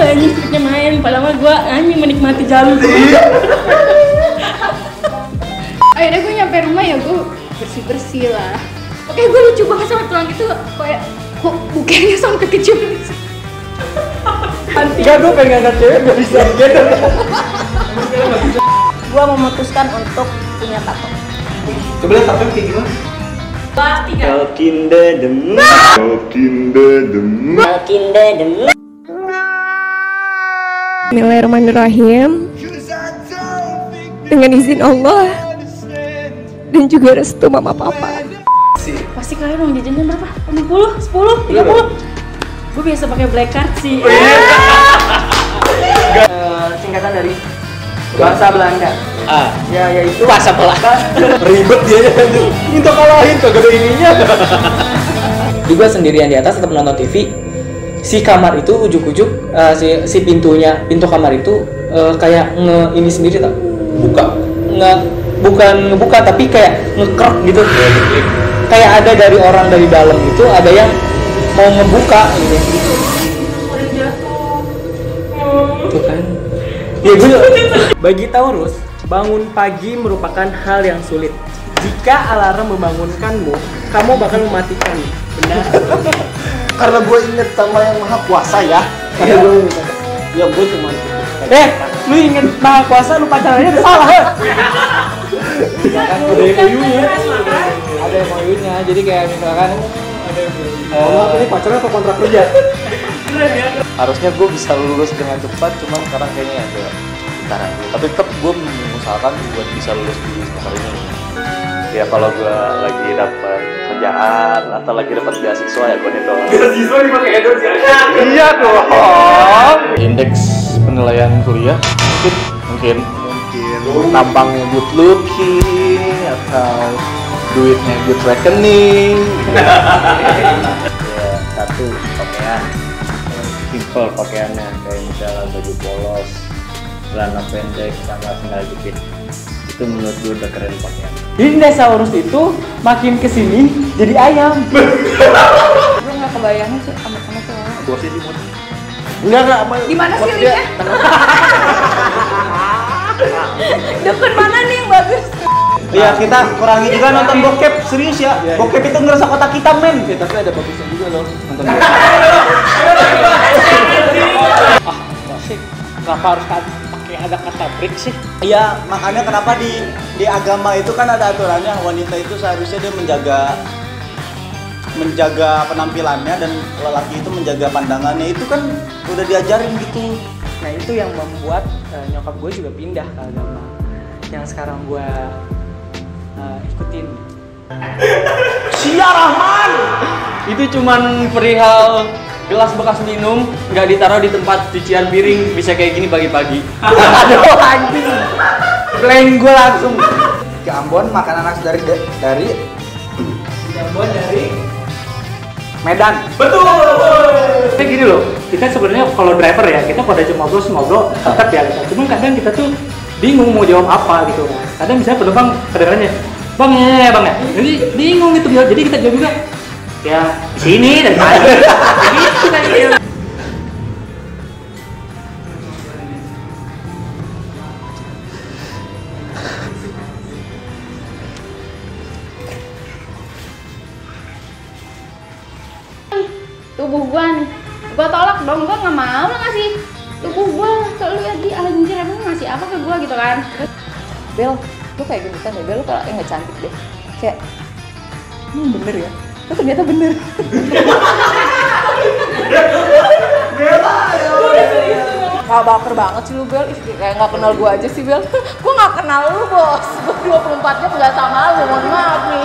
anjing triknya main, padahal gue anjing menikmati jalur. Akhirnya gue nyampe rumah ya gue bersih lah. Oke, gue lucu banget sama tulang itu, kayak kok bukanya sampai kecium. Enggak, gue pengen ngangkat cewek gak bisa gitu. Gue memutuskan untuk punya tato. Coba lihat tato kayak gimana? 2, 3. Talking dedem. Bismillahirrahmanirrahim. Dengan izin Allah dan juga restu mama papa. Pasti kalian uang jajannya berapa? 50, 10, 30. Gue biasa pakai black card sih. Singkatan dari bahasa Belanda. Ya, yaitu Bahasa Belanda. ribet dia aja. Minta kalahin kagak ada ininya. Juga sendirian di atas tetap nonton TV. Si kamar itu ujuk-ujuk si pintu kamar itu kayak ini sendiri tak bukan ngebuka tapi kayak ngekrek gitu. Kayak ada dari orang dari dalam itu ada yang mau ngebuka gitu. Tuh kan. Ya gue Bagi Taurus, bangun pagi merupakan hal yang sulit. Jika alarm membangunkanmu, kamu bakal mematikan. Benar. Karena gue inget sama yang maha kuasa ya. Iya, Ya gue cuma lu inget Maha Kuasa, lu pacarannya udah salah. Kan ada MOU-nya. Ada MOU-nya. Jadi kayak misalkan ini pacaran atau kontrak kerja? harusnya gue bisa lulus dengan cepat, cuman sekarang kayaknya agak bentaran. Tapi tetap gue mengusahakan buat bisa lulus di semester ini. Ya kalau gue lagi dapat kerjaan atau lagi dapat beasiswa ya gue nih doang. Beasiswa dipakai endorse ya? Iya dong. Indeks penilaian kuliah mungkin tampangnya good looking atau duitnya good reckoning. Ya satu pakaian simple pakaiannya, kayak misalnya baju polos, celana pendek sama sandal jepit. Itu menurut gue udah keren pakaian. Dinosaurus itu makin kesini jadi ayam. Gue nggak kebayang sih sama cowok. Gue sih di mood. Enggak. Di mana sih linknya? Dukun mana nih yang bagus? Iya, kita kurangi juga nonton bokep, serius ya. Bokep itu ngerasa kotak hitam, men. Ya, tapi ada bagusnya juga loh nonton. asik. Kenapa harus pakai ada kata break sih? Iya, makanya kenapa di agama itu kan ada aturannya wanita itu seharusnya dia menjaga penampilannya dan lelaki itu menjaga pandangannya. Itu kan udah diajarin gitu. Nah itu yang membuat nyokap gue juga pindah ke agama yang sekarang gue ikutin. Sia Rahman! Itu cuman perihal gelas bekas minum nggak ditaruh di tempat cucian piring bisa kayak gini pagi-pagi. Aduh anjing, blank gue langsung. Ke Ambon makan anak dari Ambon dari Medan. betul. Kayak gini loh, kita sebenarnya kalau driver ya kita pada cuma ngobrol tetap ya. Cuman kadang kita tuh bingung mau jawab apa gitu. Kadang misalnya penumpang kedengarannya, bang ya bang ya, jadi bingung gitu. Jadi kita jawab juga, ya sini dari mana? Gitu kan. Tubuh gua nih, gua tolak dong, gua nggak mau lah ngasih tubuh gua ke lu ya. Di anjir, emang ngasih apa ke gua gitu kan? Bel, lu kayak gendutan deh, Bel, lu kalau nggak cantik deh. Kayak, bener ya? Lu ternyata bener. Gak baper banget sih lu, Bel. Ih, kayak gak kenal gua aja sih, Bel. Gua gak kenal lu, bos. Gua 24 jam gak sama lu, mohon maaf nih.